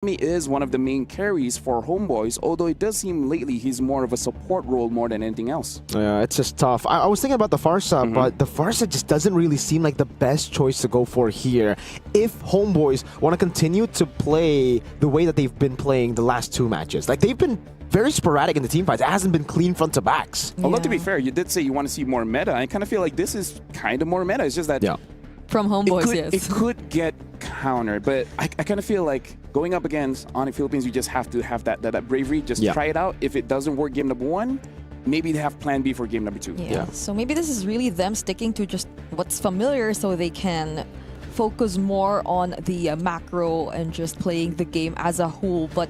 is one of the main carries for Homeboys, although it does seem lately he's more of a support role more than anything else. Yeah, it's just tough. I was thinking about the Farsa, but the Farsa just doesn't really seem like the best choice to go for here. If Homeboys want to continue to play the way that they've been playing the last 2 matches, like they've been very sporadic in the team fights. It hasn't been clean front to backs. Although to be fair, you did say you want to see more meta. I kind of feel like this is kind of more meta. It's just that from Homeboys, it could get countered, but I kind of feel like going up against Onic Philippines, you just have to have that bravery. Just try it out. If it doesn't work game number 1, maybe they have plan B for game number 2. Yeah. So maybe this is really them sticking to just what's familiar so they can focus more on the macro and just playing the game as a whole. But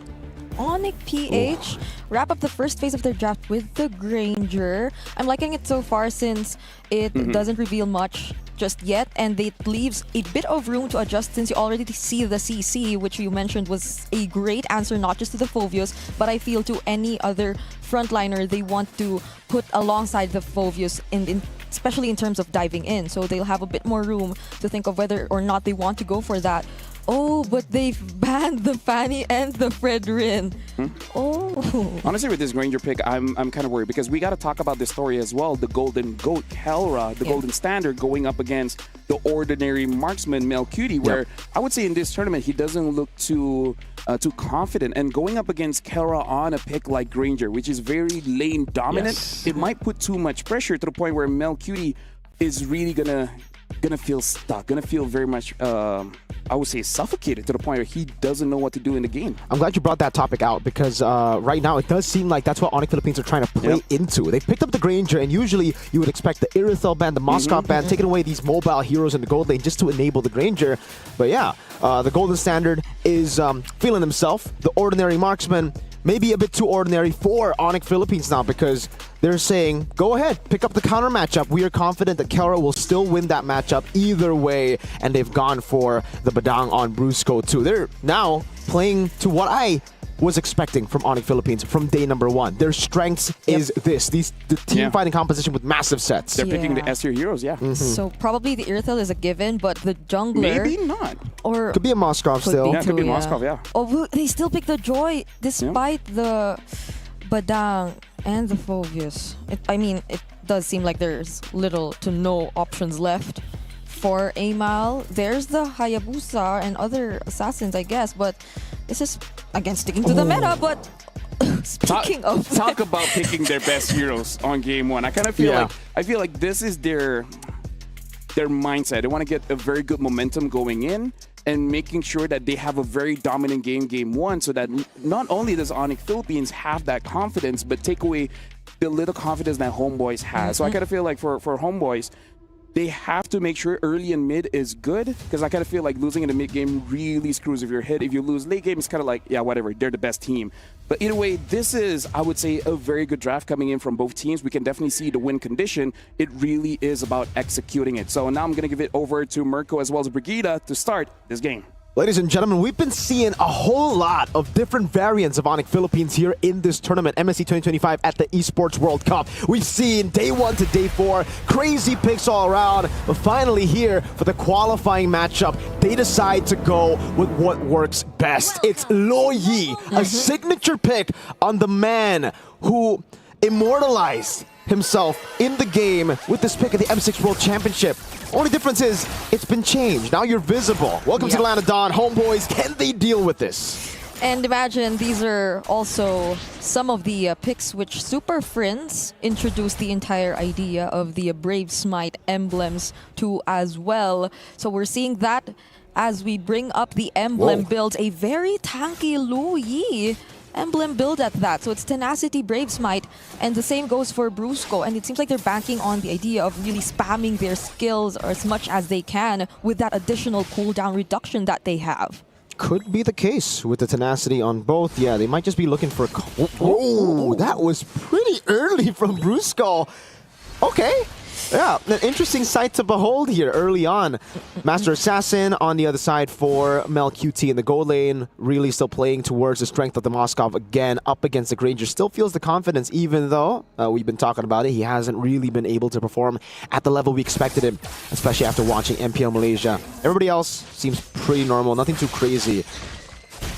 Onic PH wrap up the first phase of their draft with the Granger. I'm liking it so far since it doesn't reveal much just yet, and it leaves a bit of room to adjust since you already see the CC, which you mentioned was a great answer not just to the Fovios, but I feel to any other frontliner they want to put alongside the Fovios, especially in terms of diving in. So they'll have a bit more room to think of whether or not they want to go for that. Oh, but they've banned the Fanny and the Fredrin. Oh. Honestly, with this Granger pick, I'm kind of worried because we got to talk about this story as well. The Golden Goat, Kelra, the Golden Standard going up against the ordinary marksman, Melcutie, where I would say in this tournament, he doesn't look too confident. And going up against Kelra on a pick like Granger, which is very lane dominant, it might put too much pressure to the point where Melcutie is really gonna feel stuck, gonna feel very much I would say suffocated to the point where he doesn't know what to do in the game. I'm glad you brought that topic out because right now it does seem like that's what Onic Philippines are trying to play into. They picked up the Granger, and usually you would expect the Irithel ban, the Moskov ban, taking away these mobile heroes in the gold lane just to enable the Granger. But yeah, the Golden Standard is feeling himself. The ordinary marksman maybe a bit too ordinary for Onic Philippines now because they're saying, go ahead, pick up the counter matchup. We are confident that Kelra will still win that matchup either way, and they've gone for the Badang on Brusco too. They're now playing to what I was expecting from Onic Philippines from day number 1. Their strengths is the team fighting composition with massive sets. They're picking the S-tier heroes, So probably the Irithel is a given, but the jungler... Maybe not. Or could be a Moskov still. Could be a Moskov, Oh, they still pick the Joy despite the Badang and the Fovius. I mean, it does seem like there's little to no options left for Amal. There's the Hayabusa and other assassins, I guess, but this is, again, sticking to the meta, but speaking of... Talk about picking their best heroes on game 1. I kind of feel like this is their mindset. They want to get a very good momentum going in and making sure that they have a very dominant game 1 so that not only does Onic Philippines have that confidence, but take away the little confidence that Homeboys has. So I kind of feel like for Homeboys, they have to make sure early and mid is good, because I kind of feel like losing in the mid game really screws if you're hit. If you lose late game, it's kind of like, yeah, whatever, they're the best team. But either way, this is, I would say, a very good draft coming in from both teams. We can definitely see the win condition. It really is about executing it. So now I'm going to give it over to Mirko as well as Brigida to start this game. Ladies and gentlemen, we've been seeing a whole lot of different variants of Onic Philippines here in this tournament, MSC 2025 at the Esports World Cup. We've seen day 1 to day 4, crazy picks all around, but finally here for the qualifying matchup, they decide to go with what works best. It's Lo Yi, a signature pick on the man who immortalized himself in the game with this pick at the M6 World Championship. Only difference is it's been changed. Now you're visible. Welcome to Atlanta Dawn. Homeboys, can they deal with this? And imagine these are also some of the picks which Super Friends introduced the entire idea of the Brave Smite emblems to as well. So we're seeing that as we bring up the emblem builds, a very tanky Lo Yi emblem build at that. So it's Tenacity, Brave Smite, and the same goes for Brusco. And it seems like they're banking on the idea of really spamming their skills as much as they can with that additional cooldown reduction that they have. Could be the case with the Tenacity on both. Yeah, they might just be looking for... Oh, that was pretty early from Brusco. Okay. Yeah, an interesting sight to behold here early on. Master Assassin on the other side for Melcutie in the gold lane, really still playing towards the strength of the Moskov again, up against the Granger. Still feels the confidence, even though we've been talking about it. He hasn't really been able to perform at the level we expected him, especially after watching MPL Malaysia. Everybody else seems pretty normal, nothing too crazy.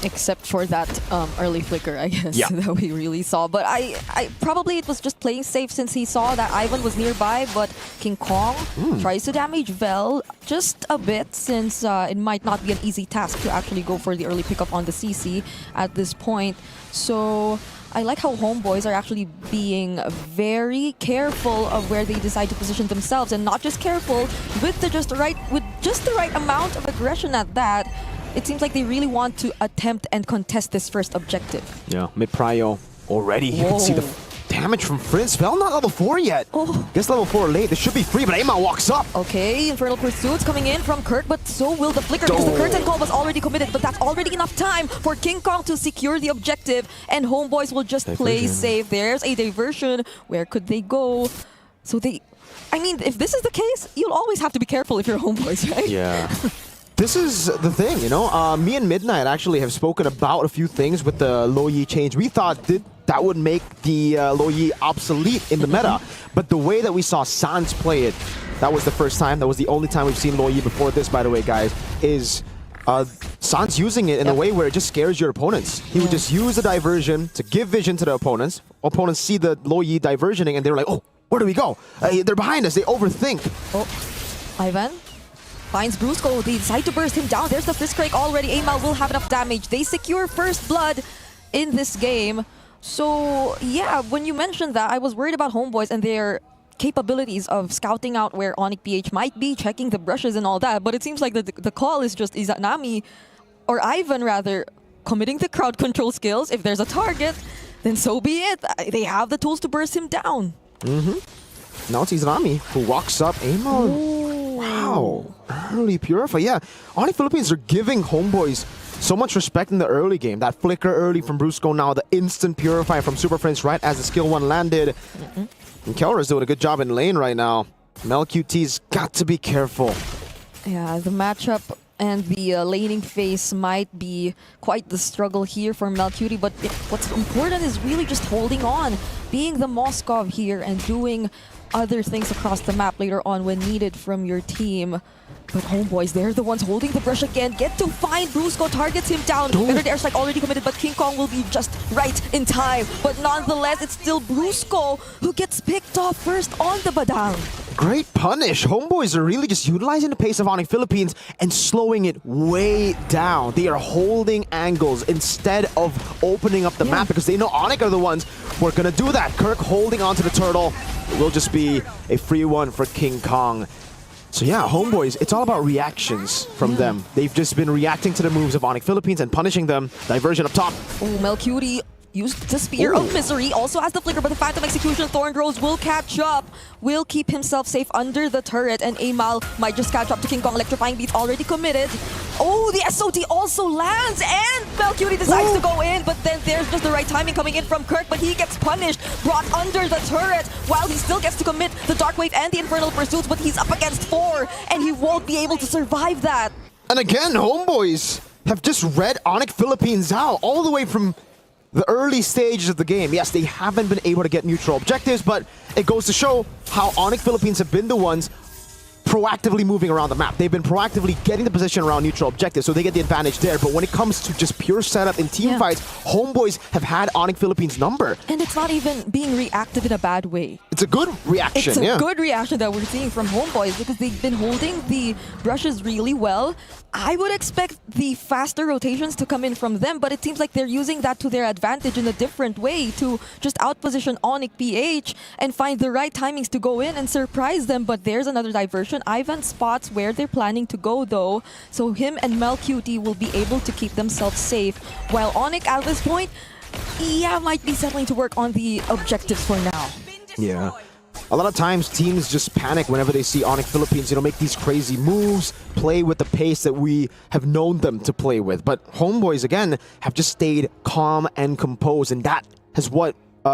Except for that early flicker, I guess, Yeah. that we really saw. But I probably it was just playing safe since he saw that Ivan was nearby. But King Kong tries to damage Vel just a bit, since it might not be an easy task to actually go for the early pickup on the CC at this point. So I like how Homeboys are actually being very careful of where they decide to position themselves, and not just careful, with just the right amount of aggression at that. It seems like they really want to attempt and contest this first objective. Yeah, mid-prio already. You can see the damage from Frizz. Vel not level 4 yet. Guess level 4 late. This should be free, but Amal walks up. Okay, Infernal Pursuits coming in from Kirk, but so will the flicker because the curtain call was already committed, but that's already enough time for King Kong to secure the objective, and Homeboys will just play safe. There's a diversion. Where could they go? So I mean, if this is the case, you'll always have to be careful if you're Homeboys, right? Yeah. This is the thing, you know. Me and Midnight actually have spoken about a few things with the Lo Yi change. We thought that would make the Lo Yi obsolete in the meta, but the way that we saw Sans play it, that was the first time. That was the only time we've seen Lo Yi before this, by the way, guys, is Sans using it in a way where it just scares your opponents. He would just use the diversion to give vision to the opponents. Opponents see the Lo Yi diversioning and they're like, oh, where do we go? They're behind us. They overthink. Oh, Ivan finds Brusco. They decide to burst him down. There's the fist crank already. Amal will have enough damage. They secure first blood in this game. So yeah, when you mentioned that, I was worried about Homeboys and their capabilities of scouting out where Onic PH might be, checking the brushes and all that. But it seems like the call is just Izanami, or Ivan rather, committing the crowd control skills. If there's a target, then so be it. They have the tools to burst him down. Now it's Izanami who walks up. Amal. Wow, early Purify. Yeah, Onic Philippines are giving Homeboys so much respect in the early game. That flicker early from Brusco, now the instant Purify from Super Prince right as the skill 1 landed. And Kelra's doing a good job in lane right now. MelQT's got to be careful. Yeah, the matchup and the laning phase might be quite the struggle here for MelQT, but what's important is really just holding on, being the Moskov here and doing other things across the map later on when needed from your team. But Homeboys, they're the ones holding the brush again. Get to find Brusco, targets him down. Better airstrike already committed, but King Kong will be just right in time. But nonetheless, it's still Brusco who gets picked off first on the Badang. Great punish. Homeboys are really just utilizing the pace of Onic Philippines and slowing it way down. They are holding angles instead of opening up the map because they know Onic are the ones who are going to do that. Kirk holding onto the turtle. It will just be a free one for King Kong. So yeah, Homeboys, it's all about reactions from them. They've just been reacting to the moves of Onic Philippines and punishing them. Diversion up top. Oh, MelQT used the Spear of Misery, also has the flicker, but the Phantom Execution Thorn Rose will catch up, will keep himself safe under the turret, and Amal might just catch up to King Kong. Electrifying Beats already committed. Oh, the SOT also lands, and MelQT decides to go in, but then there's just the right timing coming in from Kirk, but he gets punished, brought under the turret, while he still gets to commit the Dark Wave and the Infernal Pursuits, but he's up against 4, and he won't be able to survive that. And again, Homeboys have just read Onic Philippines out all the way from the early stages of the game. Yes, they haven't been able to get neutral objectives, but it goes to show how Onic Philippines have been the ones proactively moving around the map. They've been proactively getting the position around neutral objectives, so they get the advantage there. But when it comes to just pure setup in team fights, Homeboys have had Onic Philippines' number. And it's not even being reactive in a bad way. It's a good reaction, It's a good reaction that we're seeing from Homeboys because they've been holding the brushes really well. I would expect the faster rotations to come in from them, but it seems like they're using that to their advantage in a different way to just outposition Onic PH and find the right timings to go in and surprise them. But there's another diversion. Ivan spots where they're planning to go though, so him and MelQT will be able to keep themselves safe, while Onic at this point, might be settling to work on the objectives for now. Yeah. A lot of times teams just panic whenever they see Onic Philippines, make these crazy moves, play with the pace that we have known them to play with. But Homeboys, again, have just stayed calm and composed, and that has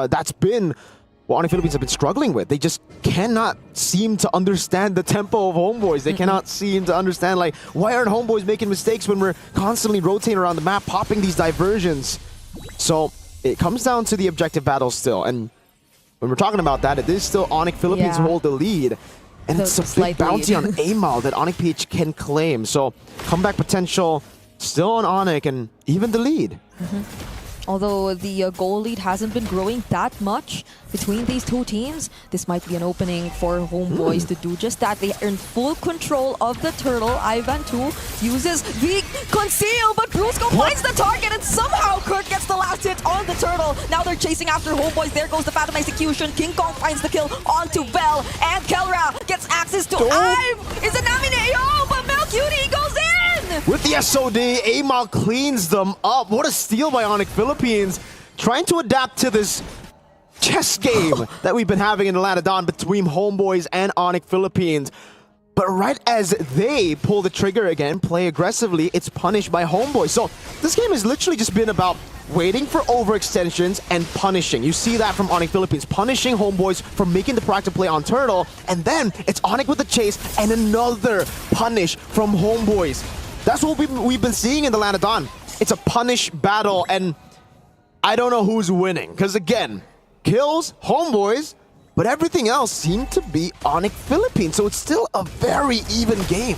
that's been what Onic Philippines have been struggling with. They just cannot seem to understand the tempo of Homeboys. They cannot seem to understand, like, why aren't Homeboys making mistakes when we're constantly rotating around the map, popping these diversions? So it comes down to the objective battle still, and when we're talking about that, it is still Onic Philippines hold the lead. And it's a big bounty on Amal that Onic PH can claim. So comeback potential still on Onic and even the lead. Although the goal lead hasn't been growing that much between these two teams, this might be an opening for Homeboys to do just that. They are in full control of the turtle. Ivan too uses the conceal, but Brusco finds the target and somehow Kirk gets the last hit on the turtle. Now they're chasing after Homeboys. There goes the Phantom Execution. King Kong finds the kill onto Bell, and Kelra gets access to Ive. Is it Namine? Oh, but Melcutie goes in! With the SOD, Amal cleans them up. What a steal by Onic Philippines. Trying to adapt to this chess game that we've been having in the Dawn between Homeboys and Onic Philippines. But right as they pull the trigger again, play aggressively, it's punished by Homeboys. So this game has literally just been about waiting for overextensions and punishing. You see that from Onic Philippines, punishing Homeboys for making the proactive play on Turtle, and then it's Onic with the chase and another punish from Homeboys. That's what we've been seeing in the Dawn. It's a punish battle, and I don't know who's winning. Because again, kills, Homeboys, but everything else seemed to be Onic Philippines. So it's still a very even game.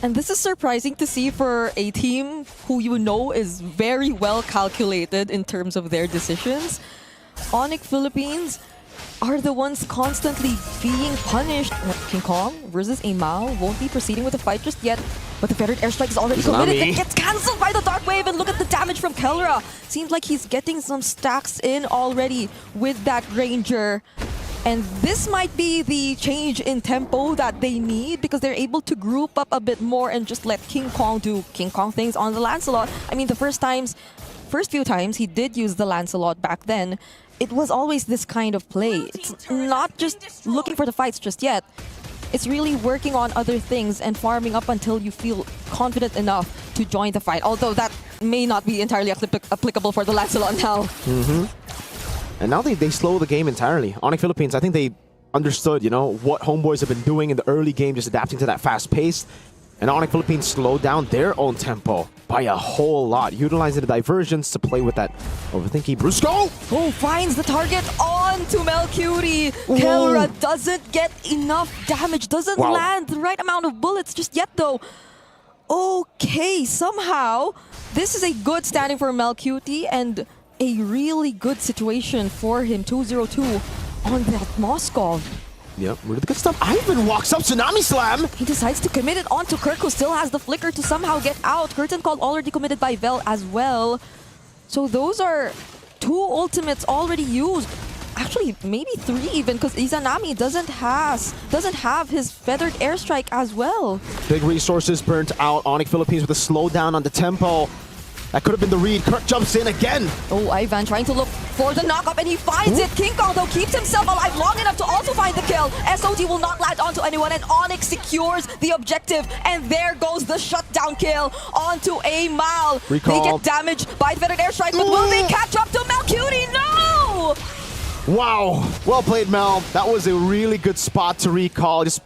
And this is surprising to see for a team who you know is very well calculated in terms of their decisions. Onic Philippines are the ones constantly being punished. King Kong versus Amal won't be proceeding with the fight just yet, but the Fettered Airstrike is already committed. It gets cancelled by the Dark Wave, and look at the damage from Kelra. Seems like he's getting some stacks in already with that Ranger. And this might be the change in tempo that they need, because they're able to group up a bit more and just let King Kong do King Kong things on the Lancelot. I mean, the first few times he did use the Lancelot back then, it was always this kind of play. It's not just looking for the fights just yet. It's really working on other things and farming up until you feel confident enough to join the fight. Although that may not be entirely applicable for the Lancelot now. And now they slow the game entirely. Onic Philippines, I think they understood, you know, what Homeboys have been doing in the early game, just adapting to that fast pace. And Onic Philippines slowed down their own tempo by a whole lot, utilizing the diversions to play with that overthinking. Brusco! Oh, finds the target onto Melcutie. Kelra doesn't get enough damage, doesn't land the right amount of bullets just yet though. Okay, somehow this is a good standing for Melcutie and a really good situation for him. 2-0-2 on that Moskov. Yep, really good stuff. Ivan walks up, Tsunami Slam! He decides to commit it onto Kirk, who still has the flicker to somehow get out. Curtain Call already committed by Vel as well. So those are 2 ultimates already used. Actually, maybe 3 even, because Izanami doesn't have his Feathered Airstrike as well. Big resources burnt out. Onic Philippines with a slowdown on the tempo. That could have been the read. Kirk jumps in again. Oh, Ivan trying to look for the knock-up, and he finds it. King Kong, though, keeps himself alive long enough to also find the kill. SOD will not land onto anyone, and Onic secures the objective. And there goes the shutdown kill onto Amal. Recall. They get damaged by the Feathered Airstrike, but will they catch up to Melcutie? No! Wow. Well played, Mel. That was a really good spot to recall. Just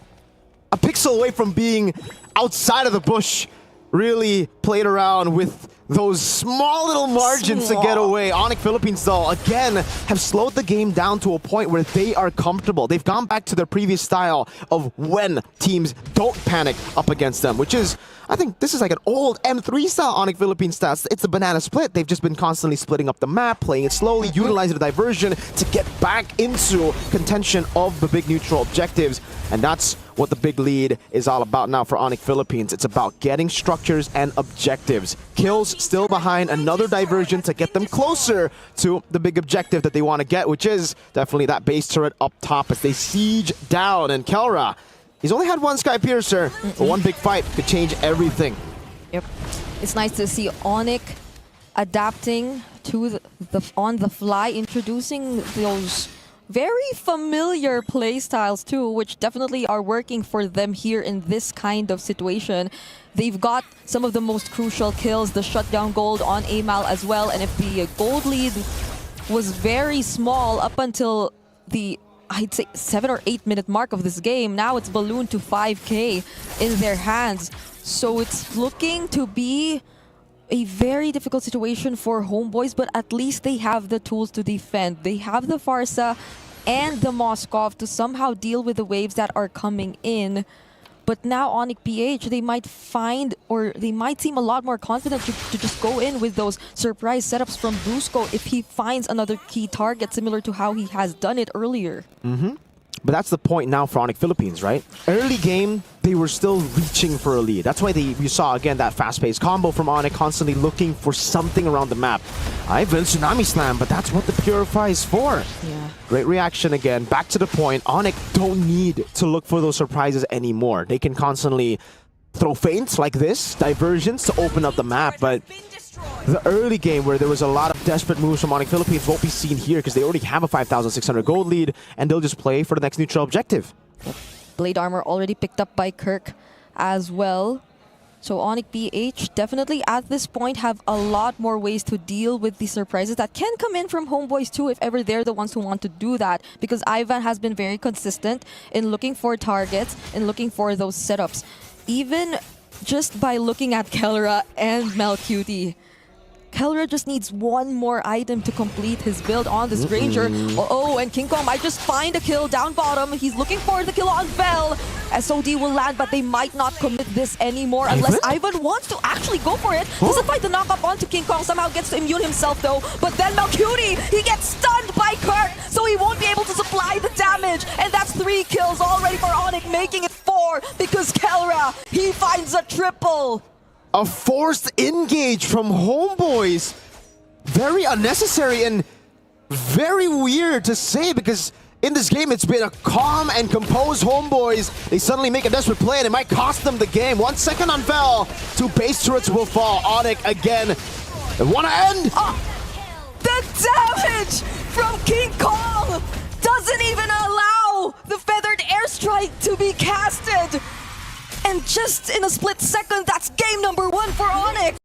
a pixel away from being outside of the bush. Really played around with those small little margins to get away. Onic Philippines, though, again, have slowed the game down to a point where they are comfortable. They've gone back to their previous style of when teams don't panic up against them, which is, I think this is like an old M3 style Onic Philippines stats. It's the banana split. They've just been constantly splitting up the map, playing it slowly, utilizing the diversion to get back into contention of the big neutral objectives. And that's what the big lead is all about now for Onic Philippines. It's about getting structures and objectives. Kills still behind, another diversion to get them closer to the big objective that they want to get, which is definitely that base turret up top as they siege down. And Kelra, he's only had 1 Sky Piercer, but 1 big fight could change everything. Yep. It's nice to see Onic adapting to the on the fly, introducing those very familiar play styles too, which definitely are working for them here in this kind of situation. They've got some of the most crucial kills, the shutdown gold on Amal as well, and if the gold lead was very small up until the, I'd say, 7 or 8 minute mark of this game, now it's ballooned to 5k in their hands. So it's looking to be a very difficult situation for Homeboys, but at least they have the tools to defend. They have the Farsa and the Moskov to somehow deal with the waves that are coming in. But now Onic PH, they might find, or they might seem a lot more confident to just go in with those surprise setups from Brusco if he finds another key target similar to how he has done it earlier. But that's the point now for Onic Philippines, right? Early game, they were still reaching for a lead. That's why we saw, again, that fast-paced combo from Onic, constantly looking for something around the map. I will Tsunami Slam, but that's what the Purify is for. Yeah. Great reaction again. Back to the point, Onic don't need to look for those surprises anymore. They can constantly throw feints like this, diversions to open up the map, but the early game where there was a lot of desperate moves from Onic Philippines won't be seen here because they already have a 5,600 gold lead and they'll just play for the next neutral objective. Blade armor already picked up by Kirk as well. So Onic PH definitely at this point have a lot more ways to deal with the surprises that can come in from Homeboys too if ever they're the ones who want to do that, because Ivan has been very consistent in looking for targets and looking for those setups. Even just by looking at Kelra and Malcutie, Kelra just needs one more item to complete his build on this Ranger. Oh, and King Kong might just find a kill down bottom. He's looking for the kill on Vel. SOD will land, but they might not commit this anymore unless Ivan wants to actually go for it. Doesn't fight the knockup onto King Kong. Somehow gets to immune himself though. But then Malcutie, he gets stunned by Kirk, so he won't be able to supply the damage. And that's 3 kills already for Onic, making it 4 because Kelra, he finds a triple. A forced engage from Homeboys. Very unnecessary and very weird to say because in this game it's been a calm and composed Homeboys. They suddenly make a desperate play and it might cost them the game. 1 second on Vel. 2 base turrets will fall. Onic again. They want to end. The damage from King Kong doesn't even allow the feathered airstrike to be casted. And just in a split second, that's game number 1 for Onic.